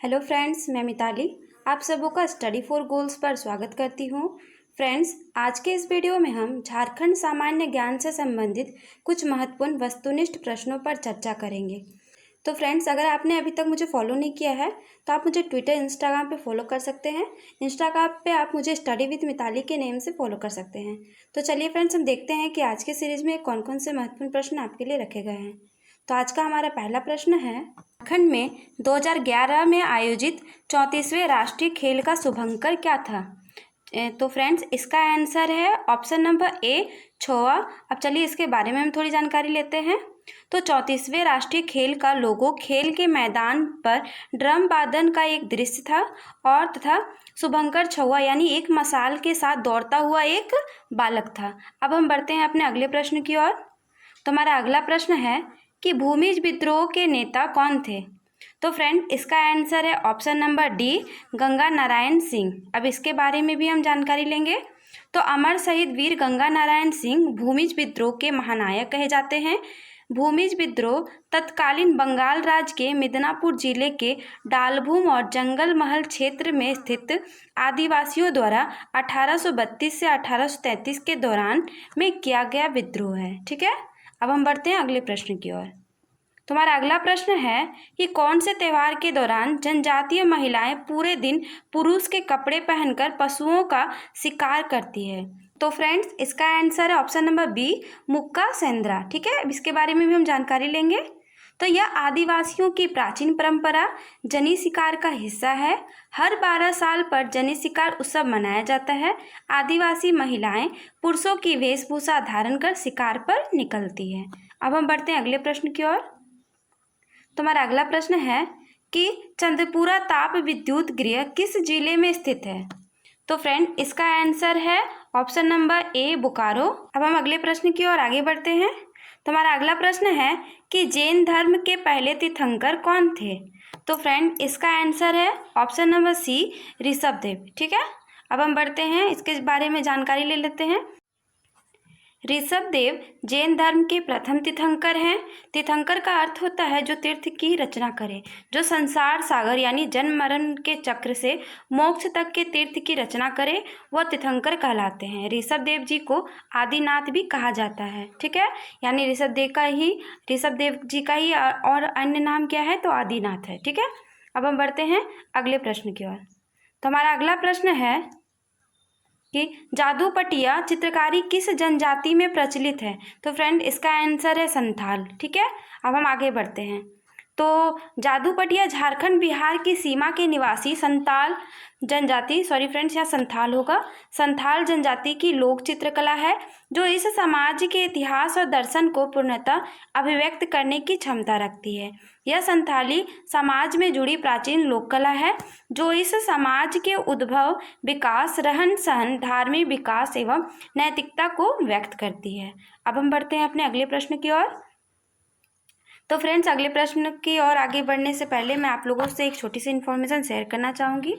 Hello friends, मैं मिताली आप सबों का स्टडी फॉर गोल्स पर स्वागत करती हूँ। फ्रेंड्स, आज के इस वीडियो में हम झारखंड सामान्य ज्ञान से संबंधित कुछ महत्वपूर्ण वस्तुनिष्ठ प्रश्नों पर चर्चा करेंगे। तो फ्रेंड्स, अगर आपने अभी तक मुझे फॉलो नहीं किया है तो आप मुझे ट्विटर, इंस्टाग्राम पे फॉलो कर सकते हैं। इंस्टाग्राम पे आप मुझे स्टडी विद मिताली के नेम से फॉलो कर सकते हैं। तो चलिए फ्रेंड्स, हम देखते हैं कि आज के सीरीज में कौन कौन से महत्वपूर्ण प्रश्न आपके लिए रखे गए हैं। तो आज का हमारा पहला प्रश्न है, झारखंड में 2011 में आयोजित 34वें राष्ट्रीय खेल का शुभंकर क्या था? तो फ्रेंड्स, इसका आंसर है ऑप्शन नंबर ए, छोआ। अब चलिए इसके बारे में हम थोड़ी जानकारी लेते हैं। तो 34वें राष्ट्रीय खेल का लोगो खेल के मैदान पर ड्रम वादन का एक दृश्य था और तथा शुभंकर छुआ यानी एक मशाल के साथ दौड़ता हुआ एक बालक था। अब हम बढ़ते हैं अपने अगले प्रश्न की ओर। तो हमारा अगला प्रश्न है कि भूमिज विद्रोह के नेता कौन थे? तो फ्रेंड, इसका आंसर है option number D, Ganga Narayan Singh. अब इसके बारे में भी हम जानकारी लेंगे। तो अमर शहीद वीर गंगा नारायण सिंह भूमिज विद्रोह के महानायक कहे जाते हैं। भूमिज विद्रोह तत्कालीन बंगाल राज्य के मिदनापुर जिले के डालभूम और जंगल महल क्षेत्र में स्थित आदिवासियों द्वारा 1832 से 1833 के दौरान में किया गया विद्रोह है। ठीक है, अब हम बढ़ते हैं अगले प्रश्न की ओर। तुम्हारा अगला प्रश्न है कि कौन से त्योहार के दौरान जनजातीय महिलाएं पूरे दिन पुरुष के कपड़े पहनकर पशुओं का शिकार करती है? तो फ्रेंड्स, इसका आंसर है ऑप्शन नंबर बी, मुक्का सेंद्रा। ठीक है, अब इसके बारे में भी हम जानकारी लेंगे। तो यह आदिवासियों की प्राचीन परंपरा जनी शिकार का हिस्सा है। हर 12 साल पर जनी शिकार उत्सव मनाया जाता है। आदिवासी महिलाएं पुरुषों की वेशभूषा धारण कर शिकार पर निकलती हैं। अब हम बढ़ते हैं अगले प्रश्न की ओर। तुम्हारा अगला प्रश्न है कि चंद्रपुरा ताप विद्युत गृह किस जिले में स्थित है? तो फ्रेंड, इसका आंसर है ऑप्शन नंबर ए, बोकारो। अब हम अगले प्रश्न की ओर आगे बढ़ते हैं। तुम्हारा अगला प्रश्न है कि जैन धर्म के पहले तीर्थंकर कौन थे? तो फ्रेंड, इसका आंसर है ऑप्शन नंबर सी, ऋषभदेव। ठीक है, अब हम बढ़ते हैं, इसके बारे में जानकारी ले लेते हैं। ऋषभदेव जैन धर्म के प्रथम तीर्थंकर हैं। तीर्थंकर का अर्थ होता है जो तीर्थ की रचना करे, जो संसार सागर यानी जन्म मरण के चक्र से मोक्ष तक के तीर्थ की रचना करे, वह तीर्थंकर कहलाते हैं। ऋषभदेव जी को आदिनाथ भी कहा जाता है। ठीक है, यानी ऋषभदेव जी का ही और अन्य नाम क्या है? तो आदिनाथ है। ठीक है, अब हम बढ़ते हैं अगले प्रश्न की ओर। तो हमारा अगला प्रश्न है कि जादूपटिया चित्रकारी किस जनजाति में प्रचलित है? तो फ्रेंड, इसका आंसर है संथाल। ठीक है, अब हम आगे बढ़ते हैं। तो जादूपटिया झारखंड बिहार की सीमा के निवासी संथाल जनजाति, सॉरी फ्रेंड्स, यहाँ संथाल होगा, संथाल जनजाति की लोक चित्रकला है जो इस समाज के इतिहास और दर्शन को पूर्णतः अभिव्यक्त करने की क्षमता रखती है। यह संथाली समाज में जुड़ी प्राचीन लोक कला है जो इस समाज के उद्भव, विकास, रहन सहन, धार्मिक विकास एवं नैतिकता को व्यक्त करती है। अब हम बढ़ते हैं अपने अगले प्रश्न की ओर। तो फ्रेंड्स, अगले प्रश्न की ओर आगे बढ़ने से पहले मैं आप लोगों से एक छोटी सी इन्फॉर्मेशन शेयर करना चाहूँगी।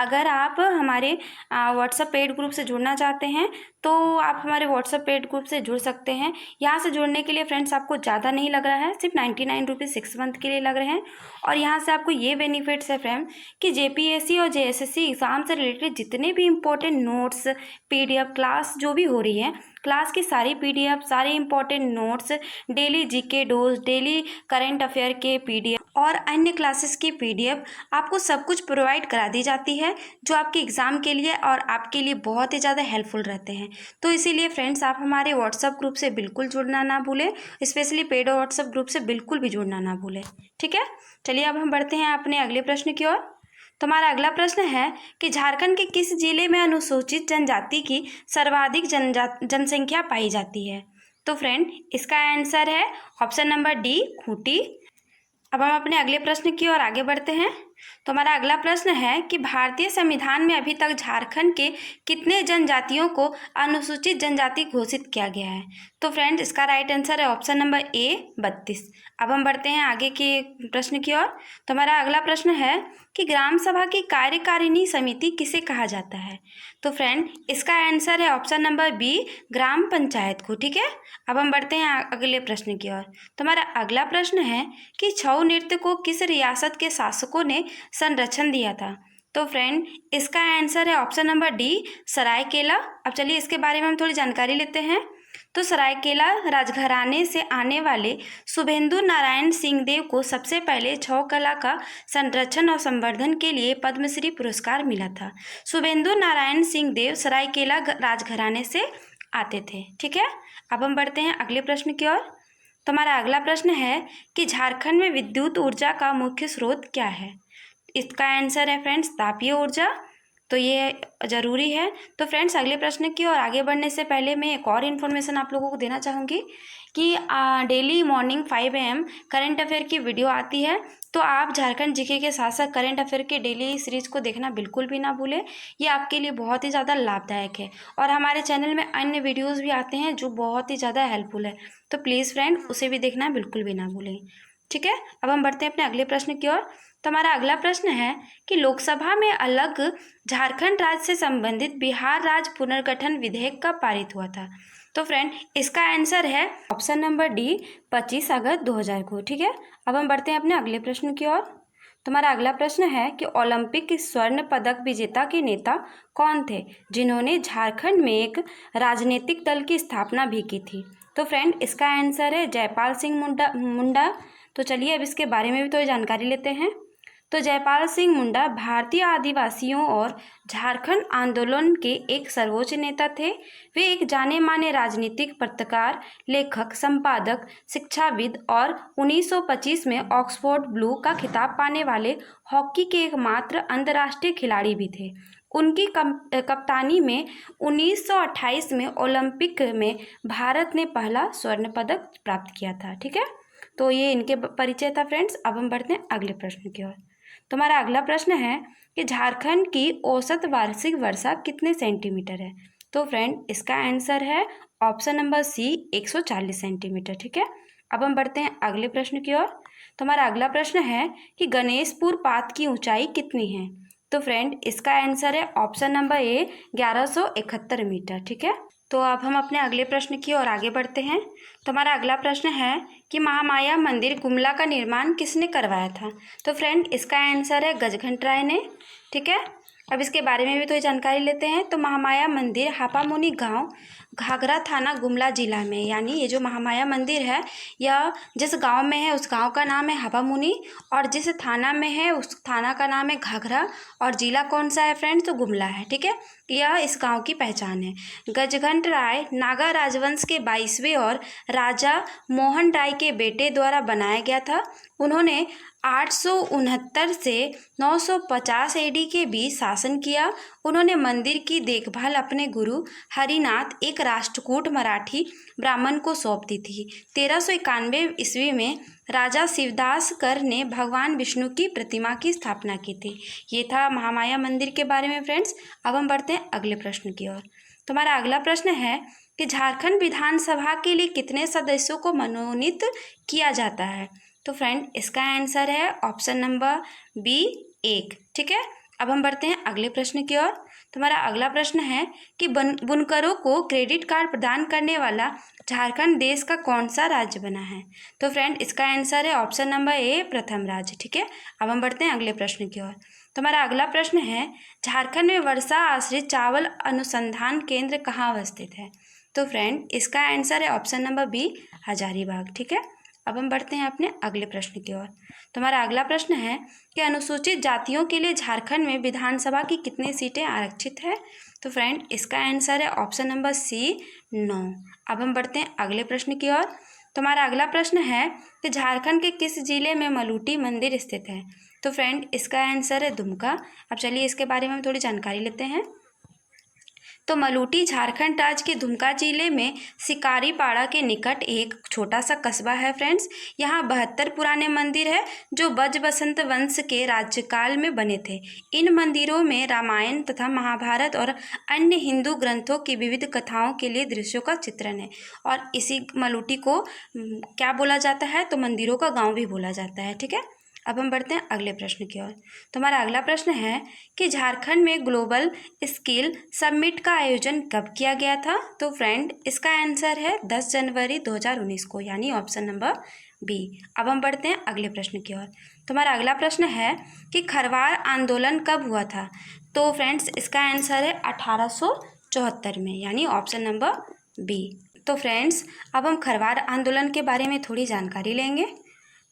अगर आप हमारे व्हाट्सएप पेड ग्रुप से जुड़ना चाहते हैं तो आप हमारे व्हाट्सएप पेड ग्रुप से जुड़ सकते हैं। यहाँ से जुड़ने के लिए फ्रेंड्स आपको ज़्यादा नहीं लग रहा है, सिर्फ 99 रुपीज़ 6 मंथ के लिए लग रहे हैं। और यहाँ से आपको ये बेनिफिट्स है फ्रेंड कि जेपीएससी और जेएसएससी एग्ज़ाम से रिलेटेड जितने भी इंपॉर्टेंट नोट्स, पीडीएफ, क्लास जो भी हो रही है, क्लास की सारी पीडीएफ, सारे important notes, daily GK dose, daily current affair के पीडीएफ और अन्य क्लासेस की पीडीएफ आपको सब कुछ प्रोवाइड करा दी जाती है जो आपके एग्ज़ाम के लिए और आपके लिए बहुत ही ज़्यादा हेल्पफुल रहते हैं। तो इसीलिए फ्रेंड्स, आप हमारे व्हाट्सएप ग्रुप से बिल्कुल जुड़ना ना भूलें, स्पेशली पेड व्हाट्सएप ग्रुप से बिल्कुल भी जुड़ना ना भूलें। ठीक है, चलिए अब हम बढ़ते हैं अपने अगले प्रश्न की ओर। तो हमारा अगला प्रश्न है कि झारखंड के किस जिले में अनुसूचित जनजाति की सर्वाधिक जनसंख्या पाई जाती है? तो फ्रेंड, इसका आंसर है ऑप्शन नंबर डी, खूंटी। अब हम अपने अगले प्रश्न की ओर आगे बढ़ते हैं। तो हमारा अगला प्रश्न है कि भारतीय संविधान में अभी तक झारखंड के कितने जनजातियों को अनुसूचित जनजाति घोषित किया गया है? तो फ्रेंड्स, इसका राइट आंसर है ऑप्शन नंबर ए, 32। अब हम बढ़ते हैं आगे के प्रश्न की ओर। तो हमारा अगला प्रश्न है कि ग्राम सभा की कार्यकारिणी समिति किसे कहा जाता है? तो फ्रेंड, इसका आंसर है ऑप्शन नंबर बी, ग्राम पंचायत को। ठीक है, अब हम बढ़ते हैं अगले प्रश्न की ओर। तो हमारा अगला प्रश्न है कि छऊ नृत्य को किस रियासत के शासकों ने संरक्षण दिया था? तो फ्रेंड इसका आंसर है ऑप्शन नंबर डी, सरायकेला। अब चलिए इसके बारे में हम थोड़ी जानकारी लेते हैं। तो सरायकेला राजघराने से आने वाले शुभेंदु नारायण सिंहदेव को सबसे पहले छौ कला का संरक्षण और संवर्धन के लिए पद्मश्री पुरस्कार मिला था। शुभेंदु नारायण सिंहदेव सरायकेला राजघराने से आते थे। ठीक है, अब हम बढ़ते हैं अगले प्रश्न की ओर। तो हमारा अगला प्रश्न है कि झारखंड में विद्युत ऊर्जा का मुख्य स्रोत क्या है? इसका आंसर है फ्रेंड्स तापीय ऊर्जा। तो ये ज़रूरी है। तो फ्रेंड्स अगले प्रश्न की ओर आगे बढ़ने से पहले मैं एक और इन्फॉर्मेशन आप लोगों को देना चाहूँगी कि daily morning 5 AM current affair की वीडियो आती है। तो आप झारखंड जीके के साथ साथ करंट अफेयर के डेली सीरीज़ को देखना बिल्कुल भी ना भूलें। ये आपके लिए बहुत ही ज़्यादा लाभदायक है। और हमारे चैनल में अन्य वीडियोज़ भी आते हैं जो बहुत ही ज़्यादा हेल्पफुल है। तो प्लीज़ फ्रेंड उसे भी देखना बिल्कुल भी ना भूलें। ठीक है, अब हम बढ़ते हैं अपने अगले प्रश्न की ओर। तो हमारा अगला प्रश्न है कि लोकसभा में अलग झारखंड राज्य से संबंधित बिहार राज्य पुनर्गठन विधेयक कब पारित हुआ था? तो फ्रेंड इसका आंसर है ऑप्शन नंबर डी, 25 अगस्त 2000 को। ठीक है, अब हम बढ़ते हैं अपने अगले प्रश्न की ओर। तो हमारा अगला प्रश्न है कि ओलंपिक स्वर्ण पदक विजेता के नेता कौन थे जिन्होंने झारखंड में एक राजनीतिक दल की स्थापना भी की थी? तो फ्रेंड इसका आंसर है जयपाल सिंह मुंडा। तो चलिए अब इसके बारे में भी थोड़ी जानकारी लेते हैं। तो जयपाल सिंह मुंडा भारतीय आदिवासियों और झारखंड आंदोलन के एक सर्वोच्च नेता थे। वे एक जाने माने राजनीतिक पत्रकार, लेखक, संपादक, शिक्षाविद और 1925 में ऑक्सफोर्ड ब्लू का खिताब पाने वाले हॉकी के एकमात्र अंतर्राष्ट्रीय खिलाड़ी भी थे। उनकी कप्तानी में 1928 में ओलंपिक में भारत ने पहला स्वर्ण पदक प्राप्त किया था। ठीक है, तो ये इनके परिचय था फ्रेंड्स। अब हम बढ़ते हैं अगले प्रश्न की ओर। तो हमारा अगला प्रश्न है कि झारखंड की औसत वार्षिक वर्षा कितने सेंटीमीटर है? तो फ्रेंड इसका आंसर है ऑप्शन नंबर सी, 140 सेंटीमीटर। ठीक है, अब हम बढ़ते हैं अगले प्रश्न की ओर। तो हमारा अगला प्रश्न है कि गणेशपुर पात की ऊंचाई कितनी है? तो फ्रेंड इसका आंसर है ऑप्शन नंबर ए, 1171 मीटर। ठीक है, तो अब हम अपने अगले प्रश्न की ओर आगे बढ़ते हैं। तो हमारा अगला प्रश्न है कि महामाया मंदिर गुमला का निर्माण किसने करवाया था? तो फ्रेंड इसका आंसर है गजघंट राय ने। ठीक है, अब इसके बारे में भी थोड़ी जानकारी लेते हैं। तो महामाया मंदिर हापामुनी गांव, घाघरा थाना, गुमला जिला में, यानी ये जो महामाया मंदिर है यह जिस गांव में है उस गांव का नाम है हापामुनी, और जिस थाना में है उस थाना का नाम है घाघरा, और जिला कौन सा है फ्रेंड्स? तो गुमला है। ठीक है, यह इस गांव की पहचान है। गजघंट राय नागा राजवंश के 22वें और राजा मोहन राय के बेटे द्वारा बनाया गया था। उन्होंने 869 से 950 AD के बीच शासन किया। उन्होंने मंदिर की देखभाल अपने गुरु हरिनाथ, एक राष्ट्रकूट मराठी ब्राह्मण को सौंप दी थी। 1391 ईस्वी में राजा शिवदास कर ने भगवान विष्णु की प्रतिमा की स्थापना की थी। ये था महामाया मंदिर के बारे में फ्रेंड्स। अब हम बढ़ते हैं अगले प्रश्न की ओर। तो हमारा अगला प्रश्न है कि झारखंड विधानसभा के लिए कितने सदस्यों को मनोनीत किया जाता है? तो फ्रेंड इसका आंसर है ऑप्शन नंबर बी, 1। ठीक है, अब हम बढ़ते हैं अगले प्रश्न की ओर। तो हमारा अगला प्रश्न है कि बुनकरों को क्रेडिट कार्ड प्रदान करने वाला झारखंड देश का कौन सा राज्य बना है? तो फ्रेंड इसका आंसर है ऑप्शन नंबर ए, प्रथम राज्य। ठीक है, अब हम बढ़ते हैं अगले प्रश्न की ओर। तो हमारा अगला प्रश्न है झारखंड में वर्षा आश्रित चावल अनुसंधान केंद्र कहाँ अवस्थित है? तो फ्रेंड इसका आंसर है ऑप्शन नंबर बी, हजारीबाग। ठीक है, अब हम बढ़ते हैं अपने अगले प्रश्न की ओर। तो हमारा अगला प्रश्न है कि अनुसूचित जातियों के लिए झारखंड में विधानसभा की कितनी सीटें आरक्षित है? तो फ्रेंड इसका आंसर है ऑप्शन नंबर सी, 9। अब हम बढ़ते हैं अगले प्रश्न की ओर। तो हमारा अगला प्रश्न है कि झारखंड के किस जिले में मलूटी मंदिर स्थित है? तो फ्रेंड इसका आंसर है दुमका। अब चलिए इसके बारे में हम थोड़ी जानकारी लेते हैं। तो मलूटी झारखंड राज्य के दुमका जिले में शिकारीपाड़ा के निकट एक छोटा सा कस्बा है फ्रेंड्स। यहाँ 72 पुराने मंदिर है जो ब्रज बसंत वंश के राज्यकाल में बने थे। इन मंदिरों में रामायण तथा महाभारत और अन्य हिंदू ग्रंथों की विविध कथाओं के लिए दृश्यों का चित्रण है। और इसी मलूटी को क्या बोला जाता है? तो मंदिरों का गाँव भी बोला जाता है। ठीक है, अब हम बढ़ते हैं अगले प्रश्न की ओर। तो हमारा अगला प्रश्न है कि झारखंड में ग्लोबल स्किल समिट का आयोजन कब किया गया था? तो फ्रेंड इसका आंसर है 10 जनवरी 2019 को, यानी ऑप्शन नंबर बी। अब हम बढ़ते हैं अगले प्रश्न की ओर। तो हमारा अगला प्रश्न है कि खरवार आंदोलन कब हुआ था। तो फ्रेंड्स इसका आंसर है 1874 में, यानी ऑप्शन नंबर बी। तो फ्रेंड्स अब हम खरवार आंदोलन के बारे में थोड़ी जानकारी लेंगे।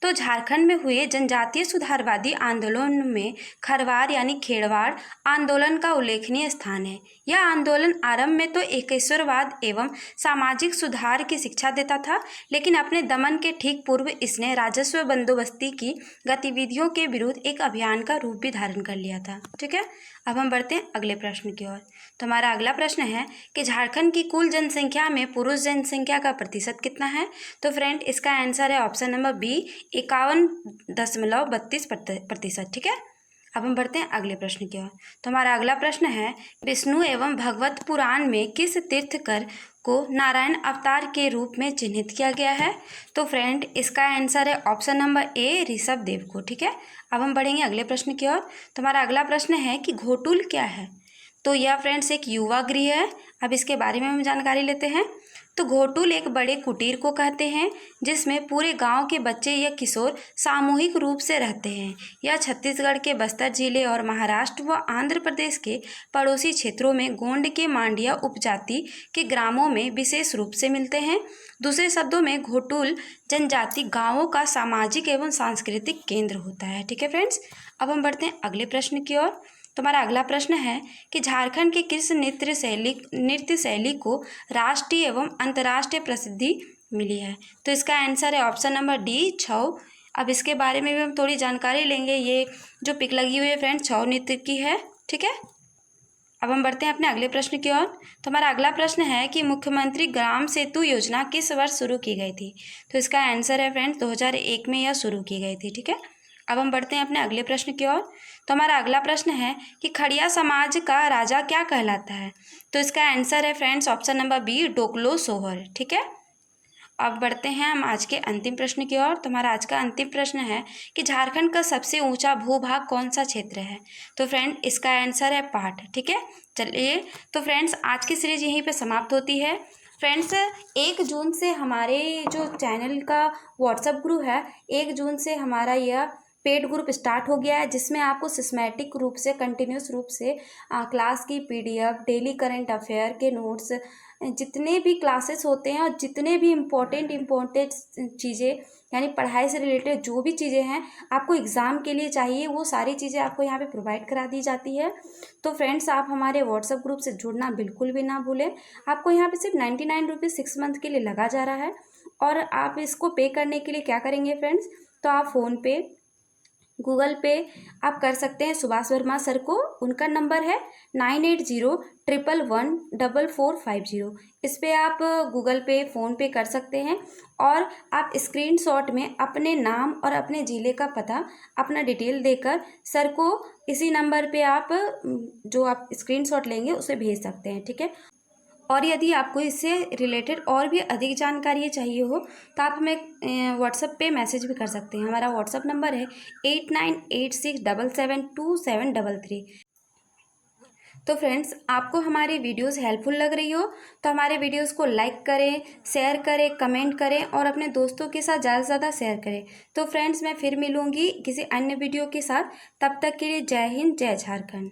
तो झारखंड में हुए जनजातीय सुधारवादी आंदोलन में खरवार यानी खेड़वाड़ आंदोलन का उल्लेखनीय स्थान है। यह आंदोलन आरंभ में तो एकेश्वरवाद एवं सामाजिक सुधार की शिक्षा देता था, लेकिन अपने दमन के ठीक पूर्व इसने राजस्व बंदोबस्ती की गतिविधियों के विरुद्ध एक अभियान का रूप भी धारण कर लिया था। ठीक है, अब हम बढ़ते हैं अगले प्रश्न की ओर। तो हमारा अगला प्रश्न है कि झारखंड की कुल जनसंख्या में पुरुष जनसंख्या का प्रतिशत कितना है। तो फ्रेंड इसका आंसर है ऑप्शन नंबर बी 51.32%। ठीक है, अब हम बढ़ते हैं अगले प्रश्न की ओर। तो हमारा अगला प्रश्न है विष्णु एवं भगवत पुराण में किस तीर्थकर को नारायण अवतार के रूप में चिन्हित किया गया है। तो फ्रेंड इसका आंसर है option number A Rishabh Dev को। ठीक है, अब हम बढ़ेंगे अगले प्रश्न की ओर। तो हमारा अगला प्रश्न है कि घोटुल क्या है। तो यह फ्रेंड्स एक युवा गृह है। अब इसके बारे में हम जानकारी लेते हैं। तो घोटुल एक बड़े कुटीर को कहते हैं जिसमें पूरे गांव के बच्चे या किशोर सामूहिक रूप से रहते हैं। यह छत्तीसगढ़ के बस्तर जिले और महाराष्ट्र व आंध्र प्रदेश के पड़ोसी क्षेत्रों में गोंड के मांडिया उपजाति के ग्रामों में विशेष रूप से मिलते हैं। दूसरे शब्दों में घोटुल जनजाति गांवों का सामाजिक एवं सांस्कृतिक केंद्र होता है। ठीक है फ्रेंड्स, अब हम बढ़ते हैं अगले प्रश्न की ओर। तो हमारा अगला प्रश्न है कि झारखंड की किस नृत्य शैली को राष्ट्रीय एवं अंतर्राष्ट्रीय प्रसिद्धि मिली है। तो इसका आंसर है ऑप्शन नंबर डी छऊ। अब इसके बारे में भी हम थोड़ी जानकारी लेंगे। ये जो पिक लगी हुई है फ्रेंड्स छऊ नृत्य की है। ठीक है, अब हम बढ़ते हैं अपने अगले प्रश्न की ओर। तो हमारा अगला प्रश्न है कि मुख्यमंत्री ग्राम सेतु योजना किस वर्ष शुरू की गई थी। तो इसका आंसर है फ्रेंड्स 2001 में यह शुरू की गई थी। ठीक है, अब हम बढ़ते हैं अपने अगले प्रश्न की ओर। तो हमारा अगला प्रश्न है कि खड़िया समाज का राजा क्या कहलाता है। तो इसका आंसर है फ्रेंड्स ऑप्शन नंबर बी डोकलो सोहर। ठीक है, अब बढ़ते हैं हम आज के अंतिम प्रश्न की ओर। तो हमारा आज का अंतिम प्रश्न है कि झारखंड का सबसे ऊंचा भूभाग कौन सा क्षेत्र है। तो फ्रेंड इसका आंसर है पाट। ठीक है, चलिए तो फ्रेंड्स आज की सीरीज यहीं पे समाप्त होती है। फ्रेंड्स 1 जून से हमारे जो चैनल का व्हाट्सएप ग्रुप है, 1 जून से हमारा यह पेड ग्रुप स्टार्ट हो गया है, जिसमें आपको सिस्टमैटिक रूप से कंटिन्यूस रूप से क्लास की PDF, डेली करंट अफेयर के नोट्स, जितने भी क्लासेस होते हैं और जितने भी इम्पोर्टेंट चीज़ें यानी पढ़ाई से रिलेटेड जो भी चीज़ें हैं आपको एग्ज़ाम के लिए चाहिए, वो सारी चीज़ें आपको यहाँ पे प्रोवाइड करा दी जाती है। तो फ्रेंड्स आप हमारे व्हाट्सएप ग्रुप से जुड़ना बिल्कुल भी ना भूलें। आपको यहाँ पे सिर्फ 99 रुपीज़ 6 मंथ के लिए लगा जा रहा है। और आप इसको पे करने के लिए क्या करेंगे फ्रेंड्स, तो आप फ़ोनपे, गूगल पे आप कर सकते हैं सुभाष वर्मा सर को। उनका नंबर है 9801114450। इस पर आप गूगल पे, फ़ोन पे कर सकते हैं। और आप स्क्रीनशॉट में अपने नाम और अपने ज़िले का पता, अपना डिटेल देकर सर को इसी नंबर पे आप जो आप स्क्रीनशॉट लेंगे उसे भेज सकते हैं। ठीक है, और यदि आपको इससे रिलेटेड और भी अधिक जानकारी चाहिए हो तो आप हमें व्हाट्सएप पे मैसेज भी कर सकते हैं। हमारा व्हाट्सएप नंबर है 8986772733। तो फ्रेंड्स आपको हमारी वीडियोस हेल्पफुल लग रही हो तो हमारे वीडियोस को लाइक करें, शेयर करें, कमेंट करें और अपने दोस्तों के साथ ज़्यादा से ज़्यादा शेयर करें। तो फ्रेंड्स मैं फिर मिलूँगी किसी अन्य वीडियो के साथ। तब तक के लिए जय हिंद, जय झारखंड।